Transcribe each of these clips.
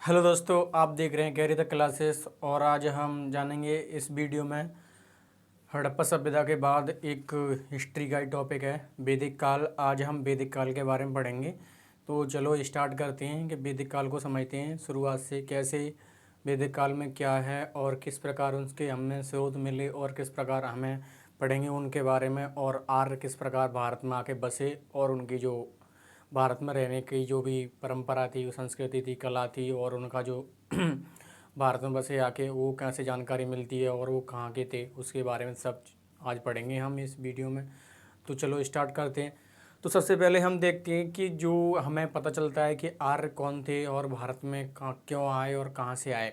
Hello दोस्तों, आप देख रहे हैं कैरी द क्लासेस। और आज हम जानेंगे इस वीडियो में हड़प्पा सभ्यता के बाद एक हिस्ट्री का ही टॉपिक है वैदिक काल। आज हम वैदिक काल के बारे में पढ़ेंगे। तो चलो स्टार्ट करते हैं कि वैदिक काल को समझते हैं शुरुआत से, कैसे वैदिक काल में क्या है और किस प्रकार उसके हमें स्रोत मिले और किस प्रकार हमें पढ़ेंगे उनके बारे में। और आर्य किस प्रकार भारत में आके बसे और उनकी जो भारत में रहने की जो भी परंपरा थी, संस्कृति थी, कला थी और उनका जो भारत में बसे आके वो कैसे जानकारी मिलती है और वो कहाँ के थे, उसके बारे में सब आज पढ़ेंगे हम इस वीडियो में। तो चलो स्टार्ट करते हैं। तो सबसे पहले हम देखते हैं कि जो हमें पता चलता है कि आर्य कौन थे और भारत में कहाँ क्यों आए और कहाँ से आए।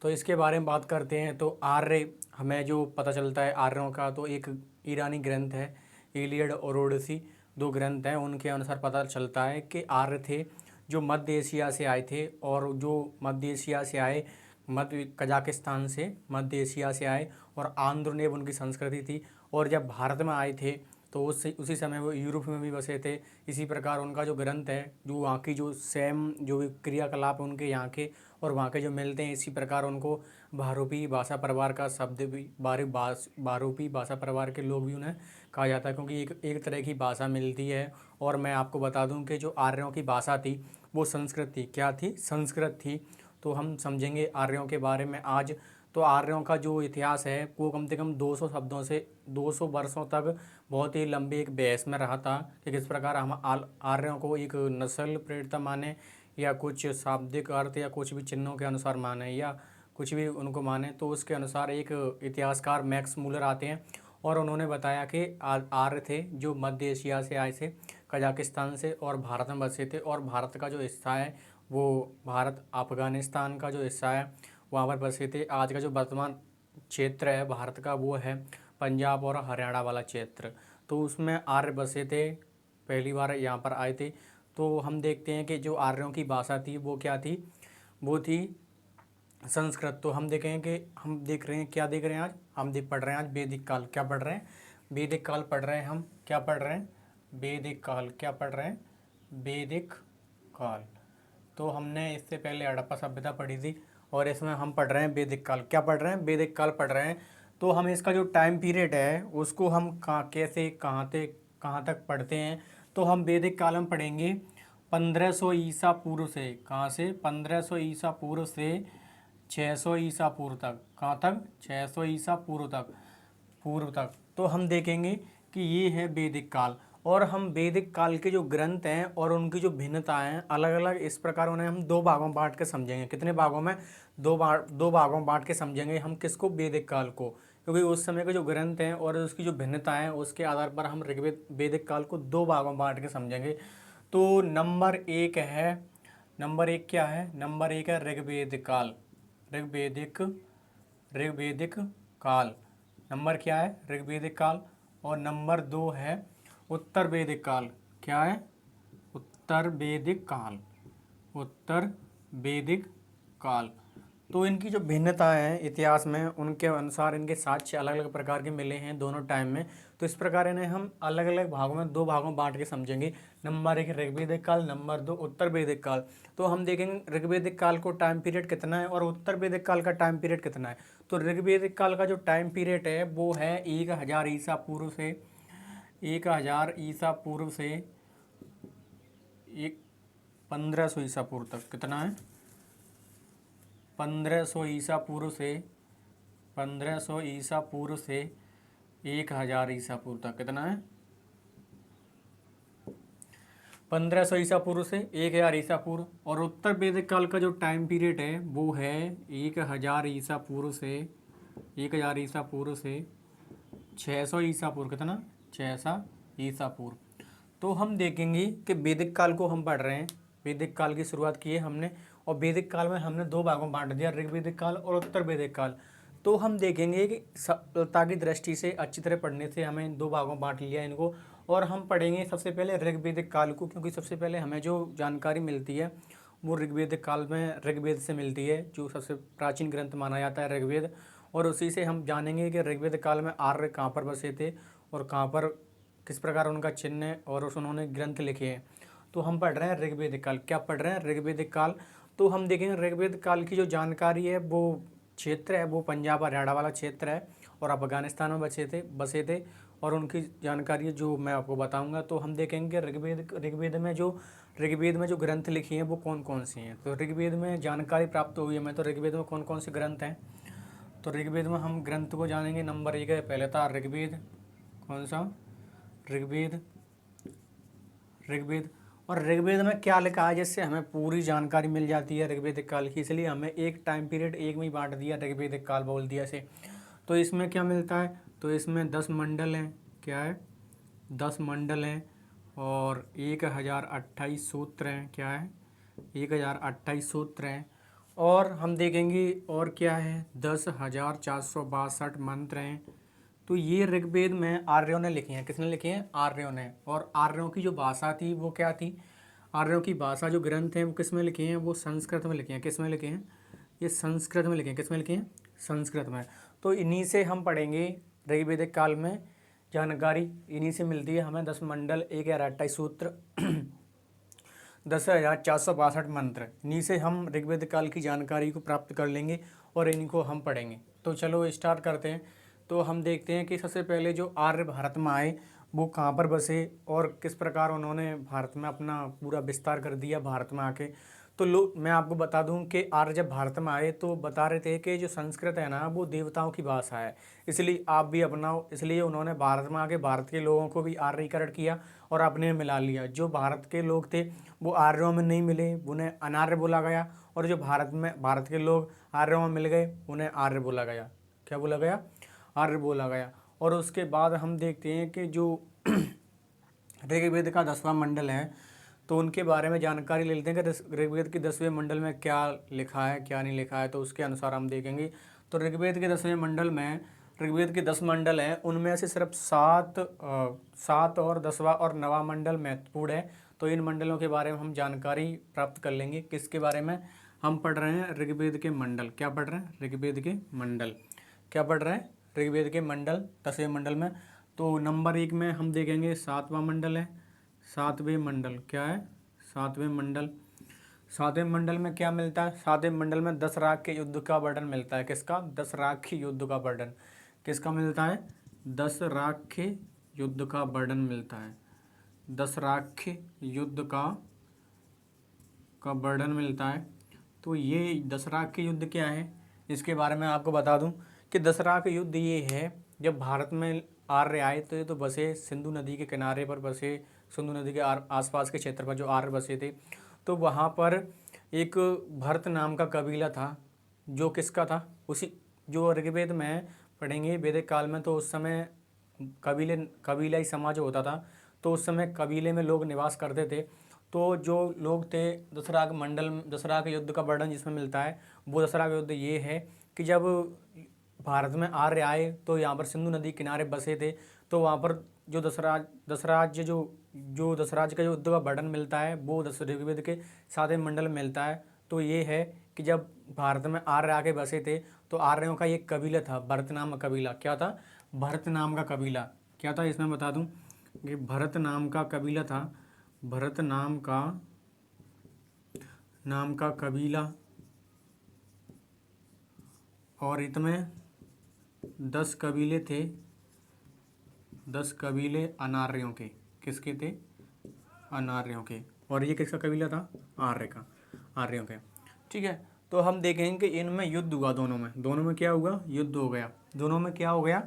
तो इसके बारे में बात करते हैं। तो आर्य हमें जो पता चलता है आर्यों का, तो एक ईरानी ग्रंथ है इलियड और ओडिसी, दो ग्रंथ हैं। उनके अनुसार पता चलता है कि आर्य थे जो मध्य एशिया से आए थे। और जो मध्य एशिया से आए, मध्य कजाकिस्तान से मध्य एशिया से आए और आंद्रनेव उनकी संस्कृति थी। और जब भारत में आए थे तो उसी समय वो यूरोप में भी बसे थे। इसी प्रकार उनका जो ग्रंथ है, जो वहाँ की जो सेम जो भी क्रियाकलाप है उनके यहाँ के और वहाँ के जो मिलते हैं, इसी प्रकार उनको बहुरूपी भाषा परिवार का शब्द भी बहुरूपी भाषा परिवार के लोग भी उन्हें कहा जाता है, क्योंकि एक तरह की भाषा मिलती है। और मैं आपको बता दूं कि जो आर्यों की भाषा थी वो संस्कृत थी। क्या थी? संस्कृत थी। तो हम समझेंगे आर्यों के बारे में आज। तो आर्यों का जो इतिहास है वो कम से कम 200 शब्दों से 200 वर्षों तक बहुत ही लंबी एक बहस में रहा था कि किस प्रकार हम आर्यों को एक नस्ल प्रेरित माने या कुछ शाब्दिक अर्थ या कुछ भी चिन्हों के अनुसार माने या कुछ भी उनको माने। तो उसके अनुसार एक इतिहासकार मैक्स मूलर आते हैं और उन्होंने बताया कि आर्य थे जो मध्य एशिया से आए थे, कजाकिस्तान से, और भारत में बसे थे। और भारत का जो हिस्सा है वो भारत अफगानिस्तान का जो हिस्सा है वहाँ पर बसे थे। आज का जो वर्तमान क्षेत्र है भारत का वो है पंजाब और हरियाणा वाला क्षेत्र। तो उसमें आर्य बसे थे, पहली बार यहाँ पर आए थे। तो हम देखते हैं कि जो आर्यों की भाषा थी वो क्या थी? वो थी संस्कृत। तो हम देखें कि हम देख रहे हैं, क्या देख रहे हैं आज? हम देख पढ़ रहे हैं आज वैदिक काल। क्या पढ़ रहे हैं? वैदिक काल पढ़ रहे हैं हम। क्या पढ़ रहे हैं? वैदिक काल। क्या पढ़ रहे हैं? वैदिक काल। तो हमने इससे पहले हड़प्पा सभ्यता पढ़ी थी और इसमें हम पढ़ रहे हैं वैदिक काल। क्या पढ़ रहे हैं? वैदिक काल पढ़ रहे हैं। तो हम इसका जो टाइम पीरियड है उसको हम कैसे कहाँ तक पढ़ते हैं? तो हम वैदिक काल में पढ़ेंगे 1500 ईसा पूर्व से। कहाँ से? 1500 ईसा पूर्व से 600 ईसा पूर्व तक। कहाँ तक? 600 ईसा पूर्व तक। तो हम देखेंगे कि ये है वैदिक काल। और हम वैदिक काल के जो ग्रंथ हैं और उनकी जो भिन्नताएं हैं अलग अलग, इस प्रकार उन्हें हम दो भागों में बांट के समझेंगे। कितने भागों में? दो भागों में बांट के समझेंगे हम। किसको? वैदिक काल को। क्योंकि उस समय के जो ग्रंथ हैं और उसकी जो भिन्नताएं हैं उसके आधार पर हम ऋग्वेद वैदिक काल को दो भागों में बांट के समझेंगे। तो नंबर एक क्या है? नंबर एक है ऋग्वेद काल। ऋग्वेदिक ऋग्वेदिक काल नंबर क्या है? ऋग्वेदिक काल। और नंबर दो है उत्तर वैदिक काल। क्या है? उत्तर वैदिक काल। उत्तर वैदिक काल। तो इनकी जो भिन्नता है इतिहास में, उनके अनुसार इनके साक्ष्य अलग अलग प्रकार के मिले हैं दोनों टाइम में। तो इस प्रकार इन्हें हम अलग अलग भागों में दो भागों में बांट के समझेंगे। नंबर एक ऋग्वेदिक काल, नंबर दो उत्तर वैदिक काल। तो हम देखेंगे ऋग्वेदिक काल को टाइम पीरियड कितना है और उत्तर वैदिक काल का टाइम पीरियड कितना है। तो ऋग्वेदिक काल का जो टाइम पीरियड है वो है 1000 ईसा पूर्व से 1000 ईसा पूर्व से एक 1500 ईसा पूर्व तक। कितना है? 1500 ईसा पूर्व से 1500 ईसा पूर्व से 1000 ईसा पूर्व तक। कितना है? 1500 ईसा पूर्व से 1000 ईसा पूर्व। और उत्तर वैदिक काल का जो टाइम पीरियड है वो है 1000 ईसा पूर्व से 1000 ईसा पूर्व से 600 ईसा पूर्व। कितना? 600 ईसा पूर्व। तो हम देखेंगे कि वैदिक काल को हम पढ़ रहे हैं। वैदिक काल की शुरुआत की है हमने और वैदिक काल में हमने दो भागों में बांट दिया, ऋग्वेदिक काल और उत्तर वैदिक काल। तो हम देखेंगे कि सरलता की दृष्टि से अच्छी तरह पढ़ने से हमें इन दो भागों में बांट लिया इनको। और हम पढ़ेंगे सबसे पहले ऋग्वेदिक काल को, क्योंकि सबसे पहले हमें जो जानकारी मिलती है वो ऋग्वेदिक काल में ऋग्वेद से मिलती है, जो सबसे प्राचीन ग्रंथ माना जाता है ऋग्वेद। और उसी से हम जानेंगे कि ऋग्वेद काल में आर्य कहाँ पर बसे थे और कहाँ पर किस प्रकार उनका चिन्ह है और उन्होंने ग्रंथ लिखे हैं। तो हम पढ़ रहे हैं ऋग्वेदिक काल। क्या पढ़ रहे हैं? ऋग्वेदिक काल। तो हम देखेंगे ऋग्वेद काल की जो जानकारी है वो क्षेत्र है वो पंजाब हरियाणा वाला क्षेत्र है और अफगानिस्तान में बसे थे और उनकी जानकारी जो मैं आपको बताऊंगा। तो हम देखेंगे ऋग्वेद में जो ग्रंथ लिखी हैं वो कौन कौन सी हैं। तो ऋग्वेद में जानकारी प्राप्त हुई है मैं, तो ऋग्वेद में कौन कौन से ग्रंथ हैं। तो ऋग्वेद में हम ग्रंथ को जानेंगे। नंबर 1 है, पहले था ऋग्वेद। कौन सा? ऋग्वेद। ऋग्वेद और ऋग्वेद में क्या लिखा है जिससे हमें पूरी जानकारी मिल जाती है ऋग्वेदिक काल की, इसलिए हमें एक टाइम पीरियड एक में ही बांट दिया, ऋग्वेदिक काल बोल दिया इसे। तो इसमें क्या मिलता है, तो इसमें 10 मंडल हैं। क्या है? 10 मंडल हैं और 1028 सूत्र हैं। क्या है? 1028 सूत्र हैं। और हम देखेंगे और क्या है, 10,462 मंत्र हैं। तो ये ऋग्वेद में आर्यों ने लिखे हैं। किसने लिखे हैं? आर्यों ने। और आर्यों की जो भाषा थी वो क्या थी? आर्यों की भाषा जो ग्रंथ हैं वो किस में लिखे हैं? वो संस्कृत में लिखे हैं। किस में लिखे हैं? ये संस्कृत में लिखे हैं। किस में लिखे हैं? संस्कृत में। तो इन्हीं से हम पढ़ेंगे ऋग्वेदिक काल में जानकारी, इन्हीं से मिलती है हमें। 10 मंडल, 1028 सूत्र, 10,462 मंत्र, इन्हीं से हम ऋग्वेद काल की जानकारी को प्राप्त कर लेंगे और इनको हम पढ़ेंगे। तो चलो स्टार्ट करते हैं। तो हम देखते हैं कि सबसे पहले जो आर्य भारत में आए वो कहाँ पर बसे और किस प्रकार उन्होंने भारत में अपना पूरा विस्तार कर दिया भारत में आके। तो मैं आपको बता दूं कि आर्य जब भारत में आए तो बता रहे थे कि जो संस्कृत है ना वो देवताओं की भाषा है, इसलिए आप भी अपनाओ। इसलिए उन्होंने भारत में आके भारत के लोगों को भी आर्यीकरण किया और अपने में मिला लिया। जो भारत के लोग थे वो आर्यों में नहीं मिले, उन्हें अनार्य बोला गया, और जो भारत के लोग आर्यों में मिल गए उन्हें आर्य बोला गया। क्या बोला गया? आर्य बोला गया। और उसके बाद हम देखते हैं कि जो ऋग्वेद का 10वां मंडल है तो उनके बारे में जानकारी ले लेते हैं कि ऋग्वेद के 10वें मंडल में क्या लिखा है क्या नहीं लिखा है, तो उसके अनुसार हम देखेंगे। तो ऋग्वेद के 10वें मंडल में, ऋग्वेद के 10 मंडल हैं, उनमें से सिर्फ 7 और 10वां और 9वां मंडल महत्वपूर्ण है। तो इन मंडलों के बारे में हम जानकारी प्राप्त कर लेंगे। किसके बारे में? हम पढ़ रहे हैं ऋग्वेद के मंडल। क्या पढ़ रहे हैं? ऋग्वेद के मंडल। क्या पढ़ रहे हैं? ऋग्वेद के मंडल, 10वें मंडल में। तो नंबर 1 में हम देखेंगे 7वां मंडल है। 7वें मंडल। क्या है? 7वें मंडल। 7वें मंडल में क्या मिलता है? 7वें मंडल में 10 राग के युद्ध का वर्णन मिलता है। किसका? 10 राग के युद्ध का वर्णन किसका मिलता है? 10 राग के युद्ध का वर्णन मिलता है। 10 राग के युद्ध का वर्णन मिलता है। तो ये 10 राग के युद्ध क्या है इसके बारे में आपको बता दूं कि 10 राग के युद्ध ये है, जब भारत में आर्य आए तो ये तो बसे सिंधु नदी के किनारे पर बसे, सिंधु नदी के आसपास के क्षेत्र पर जो आर्य बसे थे। तो वहाँ पर एक भरत नाम का कबीला था। जो किसका था? उसी जो ऋग्वेद में पढ़ेंगे वैदिक काल में, तो उस समय कबीलाई समाज होता था। तो उस समय कबीले में लोग निवास करते थे। तो जो लोग थे, दसरा के युद्ध का वर्णन जिसमें मिलता है वो दसरा का युद्ध ये है कि जब भारत में आर्य आए तो यहाँ पर सिंधु नदी किनारे बसे थे। तो वहाँ पर जो दसराज का जो युद्ध का वर्णन मिलता है वो ऋग्वेद के 7वें मंडल में मिलता है। तो ये है कि जब भारत में आर्य आके बसे थे तो आर्यों का एक कबीला था, भरत नाम का कबीला। क्या था? भरत नाम का कबीला। क्या था? इसमें बता दूं कि भरत नाम का कबीला था। भरत नाम का कबीला, और इसमें 10 कबीले थे। 10 कबीले अनार्यों के। किसके थे? अनार्यों के। और ये किसका कबीला था? आर्यों के। ठीक है। तो हम देखेंगे कि इनमें युद्ध हुआ। दोनों में क्या हुआ? युद्ध हो गया। दोनों में क्या हो गया?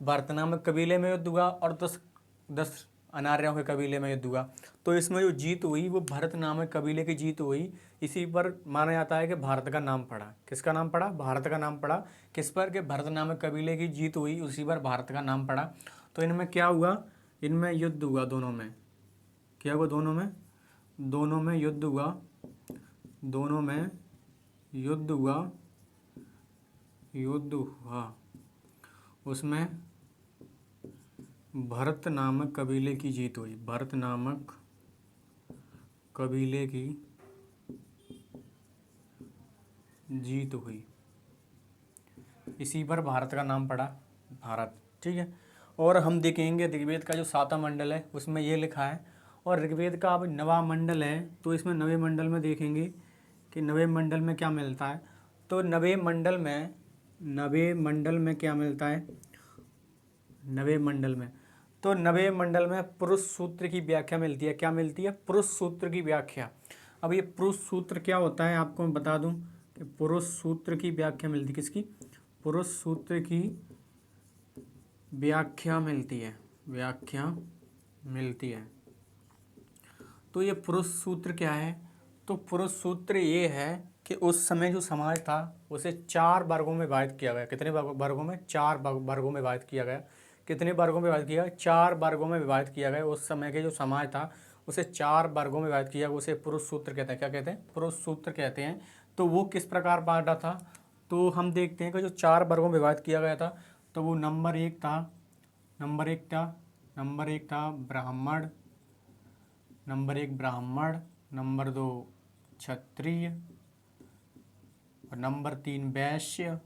भरत नामक कबीले में युद्ध हुआ और 10 अनार्यों के कबीले में युद्ध हुआ। तो इसमें जो जीत हुई वो भरत नामक कबीले की जीत हुई। इसी पर माना जाता है कि भारत का नाम पड़ा। किसका नाम पड़ा? भारत का नाम पड़ा। किस पर? कि भरत नामक कबीले की जीत हुई, उसी पर भारत का नाम पड़ा। तो इनमें क्या हुआ? इनमें युद्ध हुआ। दोनों में क्या हुआ? दोनों में युद्ध हुआ। दोनों में युद्ध हुआ। उसमें भरत नामक कबीले की जीत हुई। भरत नामक कबीले की जीत हुई। इसी पर भारत का नाम पड़ा, भारत। ठीक है। और हम देखेंगे ऋग्वेद का जो 7वां मंडल है उसमें ये लिखा है, और ऋग्वेद का अब 9वां मंडल है। तो इसमें 9वें मंडल में देखेंगे कि नवे मंडल में क्या मिलता है। तो नवे मंडल में क्या मिलता है, नवे मंडल में, तो नवे मंडल में पुरुष सूत्र की व्याख्या मिलती है। क्या मिलती है, पुरुष सूत्र की व्याख्या। अब ये पुरुष सूत्र क्या होता है आपको मैं बता दूं कि पुरुष सूत्र की व्याख्या मिलती है, किसकी, पुरुष सूत्र की व्याख्या मिलती है, व्याख्या मिलती है। तो ये पुरुष सूत्र क्या है, तो पुरुष सूत्र ये है कि उस समय जो समाज था उसे 4 वर्गों में विभाजित किया गया। कितने वर्गों में, 4 वर्गों में विभाजित किया गया। कितने वर्गों में विभाजित किया गया, 4 वर्गों में विभाजित किया गया। उस समय के जो समाज था उसे 4 वर्गों में विभाजित किया गया, उसे पुरुष सूत्र कहते हैं। क्या कहते हैं, पुरुष सूत्र कहते हैं। तो वो किस प्रकार बांटा था, तो हम देखते हैं कि जो 4 वर्गों में विभाजित किया गया था, तो वो नंबर एक था ब्राह्मण, नंबर 1 ब्राह्मण, नंबर 2 क्षत्रिय, और नंबर 3 वैश्य,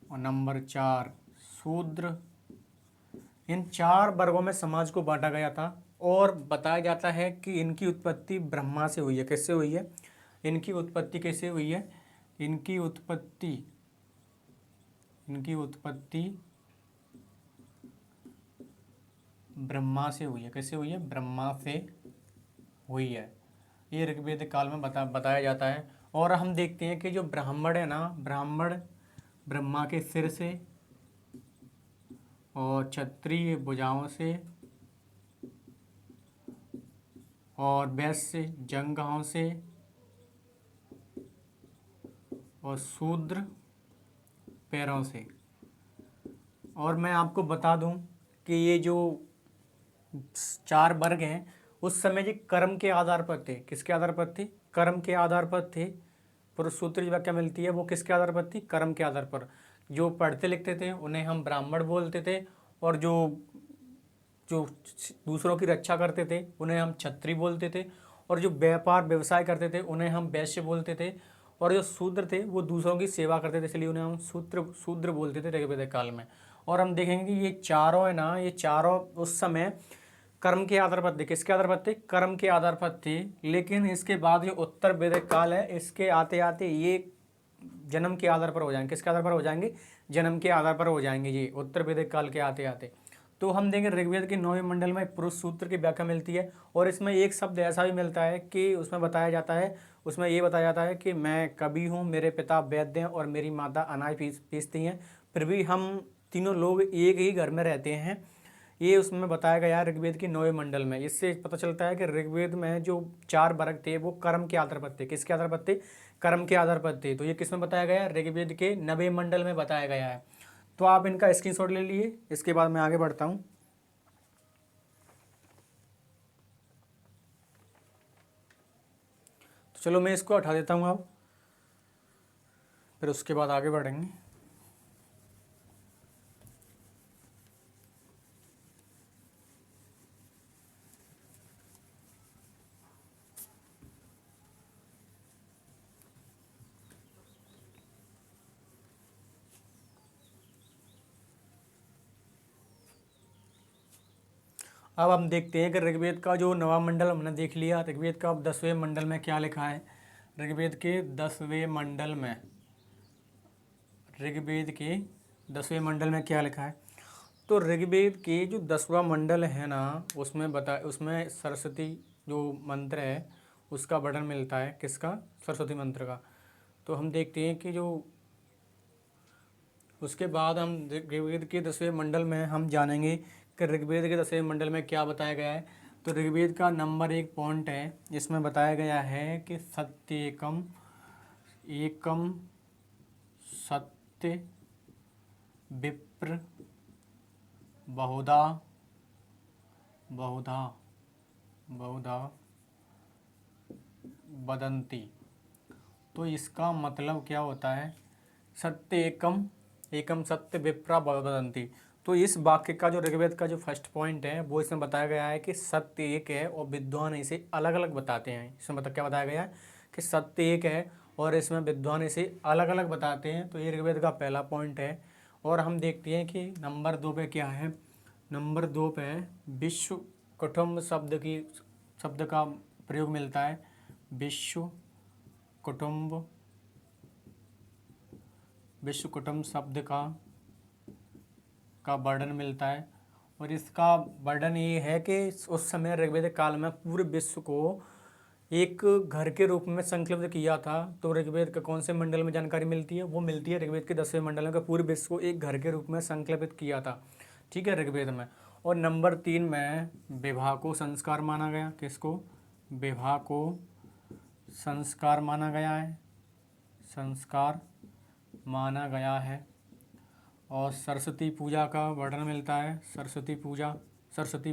और नंबर 4 शूद्र। इन 4 वर्गों में समाज को बांटा गया था और बताया जाता है कि इनकी उत्पत्ति ब्रह्मा से हुई है। किससे हुई है, इनकी उत्पत्ति कैसे हुई है, इनकी उत्पत्ति ब्रह्मा से हुई है। कैसे हुई है, ब्रह्मा से हुई है। ये ऋग्वेद काल में बताया जाता है। और हम देखते हैं कि जो ब्राह्मण है ना, ब्राह्मण ब्रह्मा के सिर से, और क्षत्रिय भुजाओं से, और वैश्य जंघाओं से, और शूद्र पैरों से। और मैं आपको बता दूं कि ये जो 4 वर्ग हैं उस समय जी कर्म के आधार पर थे। किसके आधार पर थे, कर्म के आधार पर थे। पुरुष सूत्र की व्याख्या मिलती है वो किसके आधार पर थी, कर्म के आधार पर। जो पढ़ते लिखते थे उन्हें हम ब्राह्मण बोलते थे, और जो जो दूसरों की रक्षा करते थे उन्हें हम क्षत्रिय बोलते थे, और जो व्यापार व्यवसाय करते थे उन्हें हम वैश्य बोलते थे, और जो शूद्र थे वो दूसरों की सेवा करते थे, इसलिए उन्हें हम शूद्र बोलते थे ऋग्वेद काल में। और हम देखेंगे कि ये चारों है ना, ये चारों उस समय कर्म के आधार पर थे। किसके आधार पर थे, कर्म के आधार पर थे। लेकिन इसके बाद जो उत्तर वैदिक काल है, इसके आते आते ये जन्म के आधार पर हो जाएंगे। किसके आधार पर हो जाएंगे, जन्म के आधार पर हो जाएंगे ये उत्तर वैदिक काल के आते आते। तो हम देखेंगे ऋग्वेद के 9वें मंडल में पुरुष सूत्र की व्याख्या मिलती है, और इसमें एक शब्द ऐसा भी मिलता है कि उसमें बताया जाता है, उसमें ये बताया जाता है कि मैं कवि हूँ, मेरे पिता वैद्य हैं और मेरी माता अनाज पीसती हैं, फिर भी हम तीनों लोग एक ही घर में रहते हैं। ये उसमें बताया गया है ऋग्वेद के 9वें मंडल में। इससे पता चलता है कि ऋग्वेद में जो 4 वर्ग थे वो कर्म के आधार पर थे। किसके आधार पर थे, कर्म के आधार पर थे। तो ये किस में बताया गया है, ऋग्वेद के 9वें मंडल में बताया गया है। तो आप इनका स्क्रीनशॉट ले लिए, इसके बाद मैं आगे बढ़ता हूँ। तो चलो मैं इसको हटा देता हूँ अब, फिर उसके बाद आगे बढ़ेंगे। अब हम देखते हैं कि ऋग्वेद का जो 9वां मंडल हमने देख लिया। ऋग्वेद का अब 10वें मंडल में क्या लिखा है, ऋग्वेद के 10वें मंडल में, ऋग्वेद के 10वें मंडल में क्या लिखा है। तो ऋग्वेद के जो 10वां मंडल है ना, उसमें सरस्वती जो मंत्र है उसका वर्णन मिलता है। किसका, सरस्वती मंत्र का। तो हम देखते हैं कि जो उसके बाद हम ऋग्वेद के 10वें मंडल में हम जानेंगे कि ऋग्वेद के 10वें मंडल में क्या बताया गया है। तो ऋग्वेद का नंबर 1 पॉइंट है, इसमें बताया गया है कि सत्येकम, एकम सत्य विप्र बहुधा बहुधा बहुधा वदंती। तो इसका मतलब क्या होता है, सत्य एकम, एकम सत्य विप्रा वदंती। तो इस वाक्य का जो ऋग्वेद का जो फर्स्ट पॉइंट है वो इसमें बताया गया है कि सत्य एक है और विद्वान इसे अलग अलग बताते हैं। इसमें क्या बताया गया है कि सत्य एक है और इसमें विद्वान इसे अलग अलग बताते हैं। तो ये ऋग्वेद का पहला पॉइंट है। और हम देखते हैं कि नंबर 2 पे क्या है, नंबर 2 पे विश्व कुटुंब शब्द का प्रयोग मिलता है। विश्व कुटुंब शब्द का वर्णन मिलता है। और इसका वर्णन ये है कि उस समय ऋग्वेदिक काल में पूरे विश्व को एक घर के रूप में संकल्पित किया था। तो ऋग्वेद का कौन से मंडल में जानकारी मिलती है? वो मिलती है ऋग्वेद के 10वें मंडल में, पूरे विश्व को एक घर के रूप में संकल्पित किया था, ठीक है, ऋग्वेद में। और नंबर 3 में विवाह को संस्कार माना गया। किसको? विवाह को संस्कार माना गया है, संस्कार माना गया है। और सरस्वती पूजा का वर्णन मिलता है, सरस्वती पूजा, सरस्वती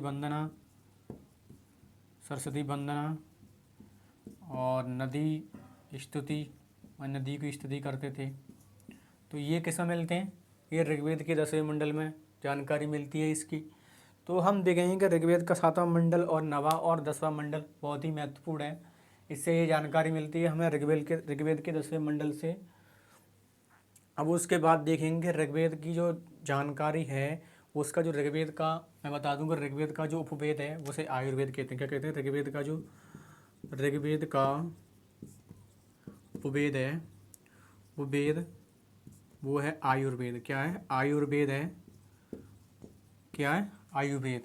वंदना और नदी स्तुति, नदी की स्तुति करते थे। तो ये किस में मिलते हैं? ये ऋग्वेद के 10वें मंडल में जानकारी मिलती है इसकी। तो हम देखेंगे कि ऋग्वेद का 7वां मंडल और 9वां और 10वां मंडल बहुत ही महत्वपूर्ण है। इससे ये जानकारी मिलती है हमें ऋग्वेद के 10वें मंडल से। अब उसके बाद देखेंगे ऋग्वेद की जो जानकारी है उसका, जो ऋग्वेद का मैं बता दूंगा, ऋग्वेद का जो उपवेद है उसे आयुर्वेद कहते हैं। क्या कहते हैं? ऋग्वेद का उपवेद है, उपवेद वो है आयुर्वेद। क्या है? आयुर्वेद है। क्या है? आयुर्वेद।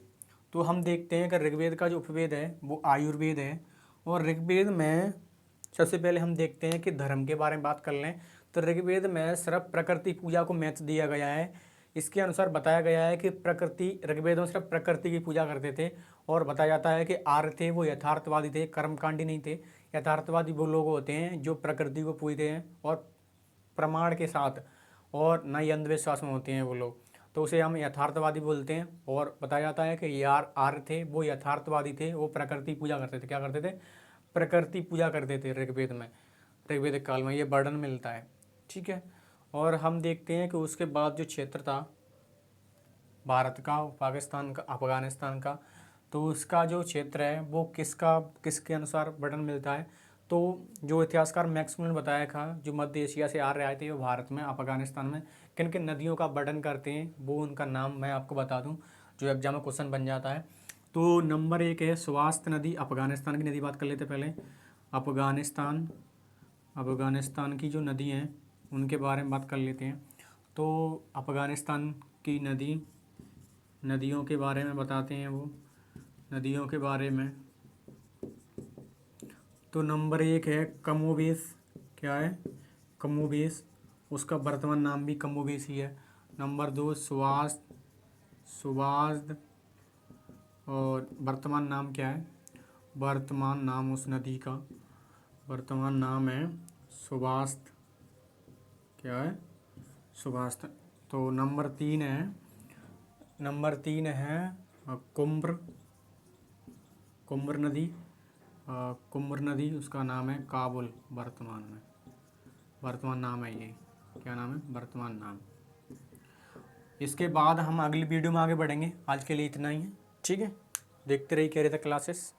तो हम देखते हैं कि ऋग्वेद का जो उपवेद है वो आयुर्वेद है। और ऋग्वेद में सबसे पहले हम देखते हैं कि धर्म के बारे में बात कर लें तो ऋग्वेद में सिर्फ प्रकृति पूजा को महत्व दिया गया है। इसके अनुसार बताया गया है कि ऋग्वेद में सिर्फ प्रकृति की पूजा करते थे। और बताया जाता है कि आर्य थे वो यथार्थवादी थे, कर्मकांडी नहीं थे। यथार्थवादी वो लोग होते हैं जो प्रकृति को पूजते हैं और प्रमाण के साथ, और न ही अंधविश्वास में होते हैं वो लोग, तो उसे हम यथार्थवादी बोलते हैं। और बताया जाता है कि यार आर्य थे वो यथार्थवादी थे, वो प्रकृति पूजा करते थे। क्या करते थे? प्रकृति पूजा करते थे ऋग्वेद में, ऋग्वेदिक काल में ये वर्णन मिलता है, ठीक है। और हम देखते हैं कि उसके बाद जो क्षेत्र था भारत का, पाकिस्तान का, अफगानिस्तान का, तो उसका जो क्षेत्र है वो किसके अनुसार वर्णन मिलता है? तो जो इतिहासकार मैक्सवेल ने बताया था, जो मध्य एशिया से आर्य आए थे वो भारत में, अफगानिस्तान में किन किन नदियों का वर्णन करते हैं वो उनका नाम मैं आपको बता दूं, जो एग्जाम में क्वेश्चन बन जाता है। तो नंबर 1 है स्वास्थ्य नदी, अफगानिस्तान की नदी बात कर लेते पहले। अफगानिस्तान की जो नदी हैं उनके बारे में बात कर लेते हैं। तो अफगानिस्तान की नदियों के बारे में बताते हैं वो, नदियों के बारे में। तो नंबर 1 है कमोबेश। क्या है? कमोबेश, उसका वर्तमान नाम भी कमोबेश ही है। नंबर 2 सुवास्द, और वर्तमान नाम क्या है? वर्तमान नाम उस नदी का वर्तमान नाम है सुवास्त। क्या है? सुवास्त। तो नंबर 3 है कुम्र नदी, उसका नाम है काबुल वर्तमान नाम है ये। क्या नाम है? वर्तमान नाम। इसके बाद हम अगली वीडियो में आगे बढ़ेंगे। आज के लिए इतना ही है, ठीक है। देखते रहिए कैरियर क्लासेस।